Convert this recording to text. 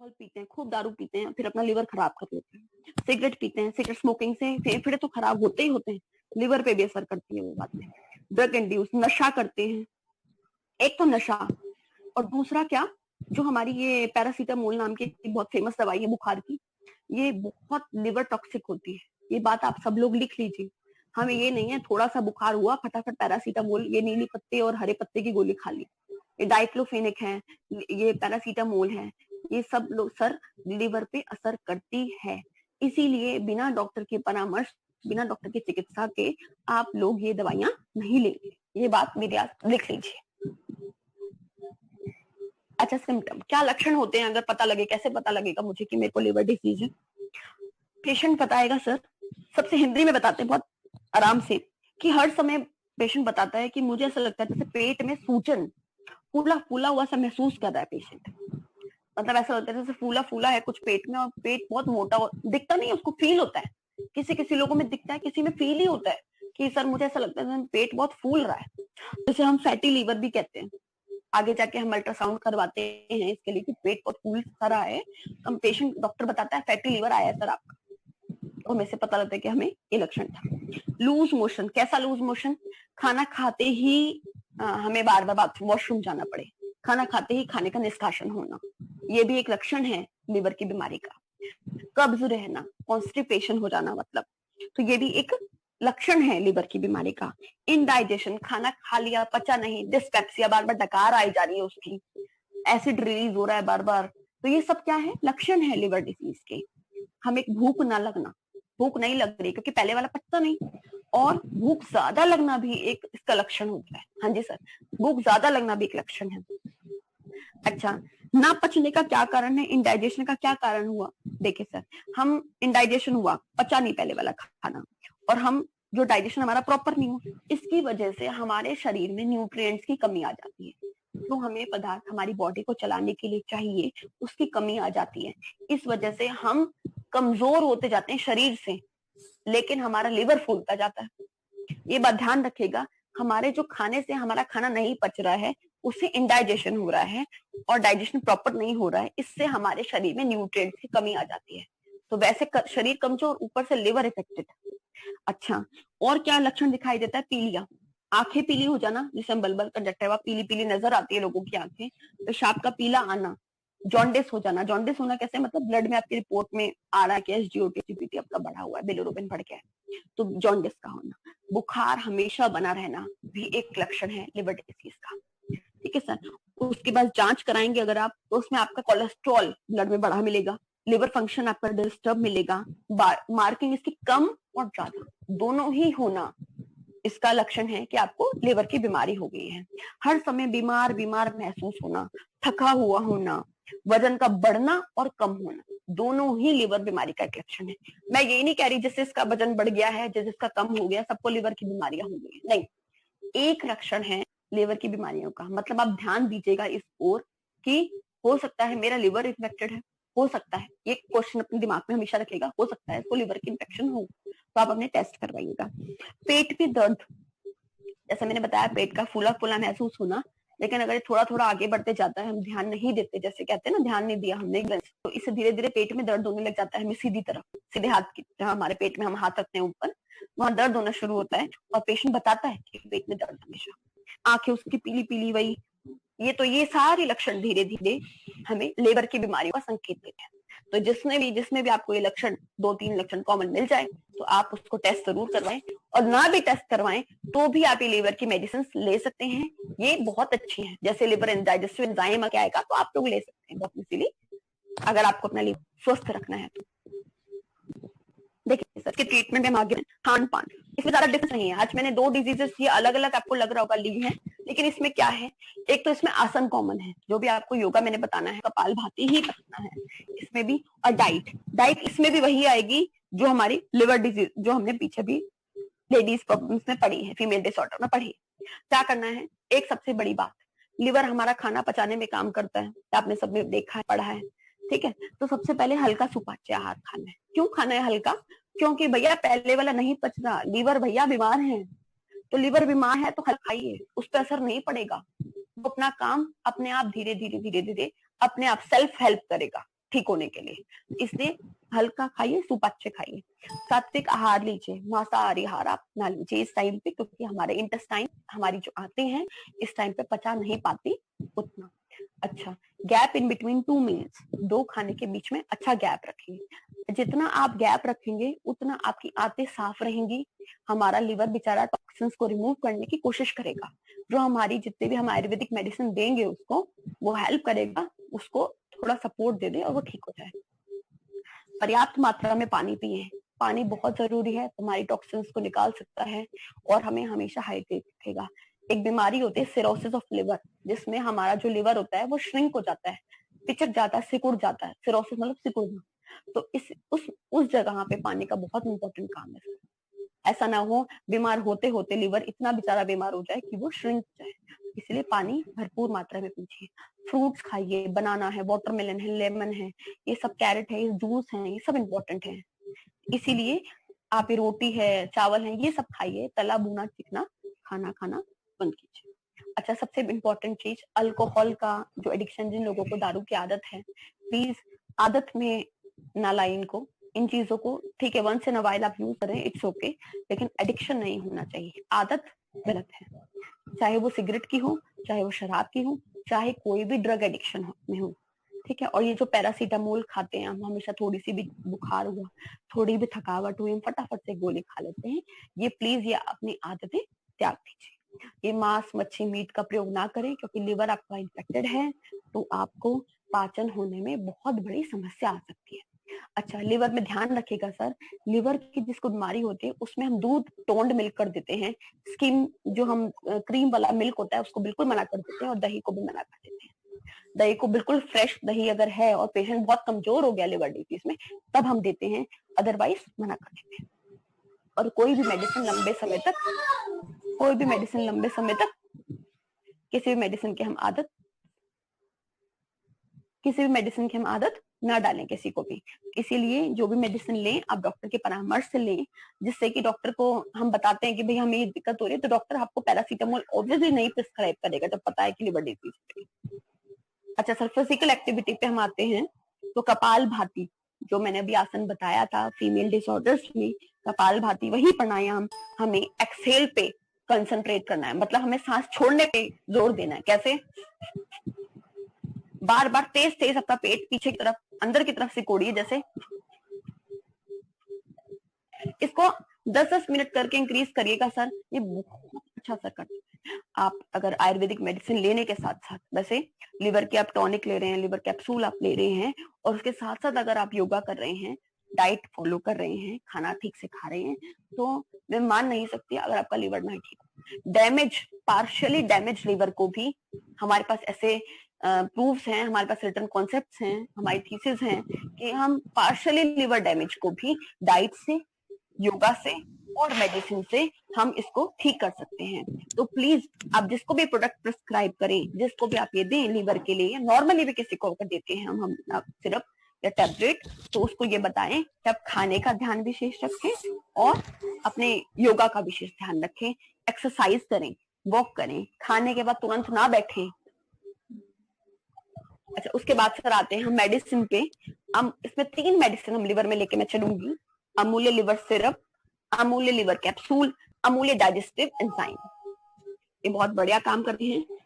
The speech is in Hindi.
अल्कोहल पीते हैं, खूब दारू पीते हैं, फिर अपना लिवर खराब कर लेते हैं। सिगरेट पीते हैं, सिगरेट स्मोकिंग से फेफड़े तो खराब होते ही होते हैं, लिवर पे भी असर करती है वो बात में। ड्रग इंड्यूस, नशा करते हैं, एक तो नशा, और दूसरा क्या, जो हमारी ये पैरासीटामोल नाम की बहुत फेमस दवाई है बुखार की, ये बहुत लिवर टॉक्सिक होती है। ये बात आप सब लोग लिख लीजिए। हमें ये नहीं है थोड़ा सा बुखार हुआ फटाफट पैरासीटामोल, ये नीली पत्ते और हरे पत्ते की गोली खा ली, ये डाइक्लोफेनिक है, ये पैरासीटामोल है, ये सब लोग सर लिवर पे असर करती है। इसीलिए बिना डॉक्टर के परामर्श, बिना डॉक्टर की चिकित्सा के आप लोग ये दवाइयां नहीं लेंगे। ये बात मेरी आप लिख लीजिए। अच्छा, सिम्टम क्या लक्षण होते हैं, अगर पता लगे, कैसे पता लगेगा मुझे कि मेरे को लिवर डिजीज है? पेशेंट बताएगा सर, सबसे हिंदी में बताते हैं बहुत आराम से, कि हर समय पेशेंट बताता है कि मुझे ऐसा लगता है जैसे पेट में सूजन, फूला फूला हुआ सा महसूस कर रहा है पेशेंट। मतलब ऐसा होता है जैसे फूला फूला है कुछ पेट में, और पेट बहुत मोटा दिखता नहीं है, उसको फील होता है। किसी किसी लोगों में दिखता है, किसी में फील ही होता है कि सर मुझे ऐसा लगता है पेट बहुत फूल रहा है, जिसे हम फैटी लीवर भी कहते हैं। आगे जाके हम अल्ट्रासाउंड करवाते हैं इसके लिए कि पेट बहुत फूल सा रहा है, हम पेशेंट डॉक्टर बताता है फैटी लीवर आया है सर आपका, तो हमें से पता लगता है कि हमें ये लक्षण था। लूज मोशन, कैसा लूज मोशन? खाना खाते ही हमें बार बार वॉशरूम जाना पड़े, खाना खाते ही खाने का निष्कासन होना, ये भी एक लक्षण है लिवर की बीमारी का। कब्ज रहना, कॉन्स्टिपेशन हो जाना, मतलब तो ये भी एक लक्षण है लिवर की बीमारी का। इनडाइजेशन, खाना खा लिया पचा नहीं, डिस्पेप्सिया, बार बार डकार आई जा रही है उसकी, एसिड रिलीज हो रहा है बार बार, तो ये सब क्या है, लक्षण है लिवर डिजीज के। हमें भूख ना लगना, भूख नहीं लग रही क्योंकि पहले वाला पचता नहीं, और भूख ज्यादा लगना भी एक इसका लक्षण होता है। हाँ जी सर, भूख ज्यादा लगना भी एक लक्षण है। अच्छा, ना पचने का क्या कारण है, इंडाइजेशन का क्या कारण हुआ? देखिए सर, हम इंडाइजेशन हुआ, पचा नहीं पहले वाला खाना, और हम जो डाइजेशन हमारा प्रॉपर नहीं हुआ, इसकी वजह से हमारे शरीर में न्यूट्रिएंट्स की कमी आ जाती है। जो हमें पदार्थ हमारी बॉडी को चलाने के लिए चाहिए, उसकी कमी आ जाती है। इस वजह से हम कमजोर होते जाते हैं शरीर से, लेकिन हमारा लिवर फूलता जाता है। ये बात ध्यान रखिएगा, हमारे जो खाने से हमारा खाना नहीं पच रहा है, उससे इंडाइजेशन हो रहा है, और डाइजेशन प्रॉपर नहीं हो रहा है, इससे हमारे शरीर में न्यूट्रिएंट्स की कमी आ जाती है। तो वैसे शरीर कमजोर, ऊपर से लिवर इफेक्टेड। अच्छा, और क्या लक्षण दिखाई देता है? पीलिया, आंखें पीली हो जाना, जिसे हम बलबल कंजक्टिवा, पीली पीली नजर आती है लोगों की आंखें, पेशाब का पीला आना, जॉन्डिस हो जाना। जॉन्डिस होना कैसे, मतलब ब्लड में आपकी रिपोर्ट में आ रहा है कि एसजीओटी आपका बढ़ा हुआ है, बिलिरुबिन बढ़ गया है, तो जॉन्डिस का होना। बुखार हमेशा बना रहना भी एक लक्षण है लिवर डिजीज का। ठीक है सर, उसके बाद जांच कराएंगे अगर आप, तो उसमें आपका कोलेस्ट्रॉल ब्लड में बढ़ा मिलेगा, लिवर फंक्शन आपका डिस्टर्ब मिलेगा, मार्किंग इसकी कम और ज्यादा दोनों ही होना इसका लक्षण है कि आपको लिवर की बीमारी हो गई है। हर समय बीमार बीमार महसूस होना, थका हुआ होना, वजन का बढ़ना और कम होना, दोनों ही लिवर बीमारी का एक लक्षण है। मैं ये नहीं कह रही जिससे इसका वजन बढ़ गया है, जिसका कम हो गया, सबको लिवर की बीमारियां हो गई, नहीं, एक लक्षण है लिवर की बीमारियों का। मतलब आप ध्यान दीजिएगा इस ओर कि हो सकता है मेरा लिवर इन्फेक्टेड है, हो सकता है, ये क्वेश्चन अपने दिमाग में हमेशा रखेगा, हो सकता है इसको लिवर की इन्फेक्शन हो, तो आप अपने टेस्ट करवाइएगा। पेट में दर्द, जैसे मैंने बताया, पेट का फूला फूला महसूस होना, लेकिन अगर थोड़ा थोड़ा आगे बढ़ते जाता है, हम ध्यान नहीं देते, जैसे कहते हैं ना ध्यान नहीं दिया हमने, तो इससे धीरे धीरे पेट में दर्द होने लग जाता है, हमें सीधी तरफ, सीधे हाथ की, जहां हमारे पेट में हम हाथ रखते हैं ऊपर, वहां दर्द होना शुरू होता है, और पेशेंट बताता है कि पेट में दर्द हमेशा, आंखें उसकी पीली पीली, वही ये सारे लक्षण धीरे धीरे हमें लिवर की बीमारियों का संकेत देते हैं। तो जिसमें भी आपको ये लक्षण, 2-3 लक्षण कॉमन मिल जाए, तो आप उसको टेस्ट जरूर करवाएं, और ना भी टेस्ट करवाएं तो भी आप ये लिवर की मेडिसिन ले सकते हैं, ये बहुत अच्छी है। जैसे लिवर डाइजेस्टिव एंजाइम क्या आएगा, तो आप लोग ले सकते हैं बहुत इजीली, अगर आपको अपना लिवर स्वस्थ रखना है तो। देखिए सर, इसके ट्रीटमेंट में आगे खान पान, इसमें ज्यादा डिफरेंस नहीं है। आज मैंने 2 डिजीजेस ये अलग अलग आपको लग रहा होगा ली है, लेकिन इसमें क्या है, एक तो इसमें आसन कॉमन है, जो भी आपको योगा मैंने बताना है, कपालभाति ही करना है इसमें भी, और डाइट इसमें भी वही आएगी जो हमारी लिवर डिजीज, जो हमने पीछे भी लेडीज प्रॉब्लम्स में पढ़ी है, फीमेल डिसऑर्डर में पढ़ी है। क्या करना है, एक सबसे बड़ी बात, लिवर हमारा खाना पचाने में काम करता है, आपने सबने देखा है, पढ़ा है, ठीक है। तो सबसे पहले हल्का सुपाच्य आहार खाना है। क्यों खाना है हल्का? क्योंकि भैया पहले वाला नहीं पच रहा, लिवर भैया बीमार है, तो लिवर बीमार है तो हल्का खाइए, उस पर असर नहीं पड़ेगा, वो अपना काम अपने आप धीरे धीरे धीरे धीरे अपने आप सेल्फ हेल्प करेगा। ठीक होने के लिए। इसलिए हल्का खाइए, सूप अच्छे खाइए, सात्विक आहार लीजिए, मांसाहारी आहार आप ना लीजिए इस टाइम पे, क्योंकि हमारे इंटेस्टाइन हमारी जो आते हैं इस टाइम पे पचा नहीं पाती उतना। अच्छा, गैप इन बिटवीन 2 मील्स, 2 खाने के बीच में अच्छा गैप रखिए। जितना आप गैप रखेंगे उतना आपकी आंतें साफ रहेंगी, हमारा लिवर बेचारा टॉक्सिन्स को रिमूव करने की कोशिश करेगा, जो हमारी जितने भी हम आयुर्वेदिक मेडिसिन देंगे उसको वो हेल्प करेगा, उसको थोड़ा सपोर्ट दे दे और वो ठीक हो जाए। पर्याप्त मात्रा में पानी पिए, पानी बहुत जरूरी है, हमारी टॉक्सिन्स को निकाल सकता है और हमें हमेशा हाइड्रेट रखेगा। एक बीमारी होती है सिरोसिस ऑफ लिवर, जिसमें हमारा जो लिवर होता है वो श्रिंक हो जाता है, पिचक जाता है, सिकुड़ जाता है। सिरोसिस मतलब सिकुड़ना। तो इस उस जगह पे पानी का बहुत इंपॉर्टेंट काम है। ऐसा ना हो बीमार होते होते लिवर इतना बेचारा बीमार हो जाए कि वो श्रिंक जाए। इसलिए पानी भरपूर मात्रा में पीजिए। फ्रूट्स खाइए, बनाना है, वाटरमेलन है, लेमन है, ये सब, कैरेट है, ये जूस है, ये सब इम्पोर्टेंट है। इसीलिए आप ये रोटी है, चावल है, ये सब खाइए, तला भुना चिकना खाना खाना बंद कीजिए। अच्छा, सबसे इम्पोर्टेंट चीज, अल्कोहल का जो एडिक्शन, जिन लोगों को दारू की आदत है, प्लीज आदत में ना लाए इनको, इन चीजों को। ठीक है, वंस इन अ वाइल आप यूज करें, इट्स ओके, लेकिन एडिक्शन नहीं होना चाहिए। आदत गलत है, चाहे वो सिगरेट की हो, चाहे वो शराब की हो, चाहे कोई भी ड्रग एडिक्शन में हो। ठीक है, और ये जो पैरासीटामोल खाते हैं हम, हमेशा थोड़ी सी भी बुखार हुआ, थोड़ी भी थकावट हुई, हम फटाफट से गोली खा लेते हैं, ये प्लीज ये अपनी आदतें त्याग दीजिए। ये मांस, मच्छी, मीट का प्रयोग ना करें, क्योंकि लिवर आपका इन्फेक्टेड है तो आपको पाचन होने में बहुत बड़ी समस्या आ सकती है। अच्छा, लिवर में ध्यान रखिएगा सर, लिवर की जिसको बीमारी होती है उसमें हम दूध टोंड मिल्क कर देते हैं, स्किम जो हम क्रीम वाला मिल्क होता है उसको बिल्कुल मना कर देते हैं, और दही को भी मना कर देते हैं। दही को बिल्कुल फ्रेश दही अगर है और पेशेंट बहुत कमजोर हो गया लिवर डिजीज में, तब हम देते हैं, अदरवाइज मना कर देते हैं। और कोई भी मेडिसिन लंबे समय तक किसी भी मेडिसिन की हम आदत ना डालें किसी को भी। इसीलिए जो भी मेडिसिन लें आप डॉक्टर के परामर्श से लें, जिससे कि डॉक्टर को हम बताते हैं कि भाई हमें ये दिक्कत हो रही है, तो डॉक्टर आपको पैरासीटामोल ऑब्वियसली नहीं प्रिस्क्राइब करेगा जब पता है कि लिवर डिजीज है। अच्छा सर, फिजिकल एक्टिविटी पे हम आते हैं, तो कपाल भाती जो मैंने अभी आसन बताया था फीमेल डिसऑर्डर्स में, कपाल भाती वही प्राणायाम, हमें एक्सहेल पे कंसंट्रेट करना है, मतलब हमें सांस छोड़ने पे जोर देना है। कैसे? बार बार तेज तेज अपना पेट पीछे की तरफ, अंदर की तरफ सिकोड़िए, जैसे इसको 10-10 मिनट करके इंक्रीज करिएगा सर, ये बहुत अच्छा असर करता है। आप अगर आयुर्वेदिक मेडिसिन लेने के साथ साथ, वैसे लिवर के आप टॉनिक ले रहे हैं, लिवर कैप्सूल आप ले रहे हैं, और उसके साथ साथ अगर आप योगा कर रहे हैं, डाइट फॉलो कर रहे हैं, खाना ठीक से खा रहे हैं, तो मैं मान नहीं सकती अगर आपका लिवर ना ठीक हो। पार्शियली डैमेज लिवर को भी हमारे पास ऐसे प्रूफ्स हैं, हमारे पास रिटर्न कॉन्सेप्ट्स हैं, हमारी थीसिस हैं कि हम पार्शियली लिवर डैमेज को भी डाइट से, योगा से और मेडिसिन से हम इसको ठीक कर सकते हैं। तो प्लीज आप जिसको भी प्रोडक्ट प्रिस्क्राइब करें, जिसको भी आप ये दें लिवर के लिए, नॉर्मली भी किसी को अगर देते हैं हम सिरप या टैबलेट, तो उसको ये बताएं कि आप खाने का ध्यान विशेष रखें और अपने योगा का विशेष ध्यान रखें, एक्सरसाइज करें, वॉक करें, खाने के बाद तुरंत ना बैठें। अच्छा, उसके बाद सर आते हैं हम मेडिसिन पे। हम इसमें 3 मेडिसिन हम लिवर में लेके मैं चलूंगी, अमूल्य लिवर सिरप, अमूल्य लिवर कैप्सूल, अमूल्य डाइजेस्टिव एंजाइम। ये बहुत बढ़िया काम करते हैं।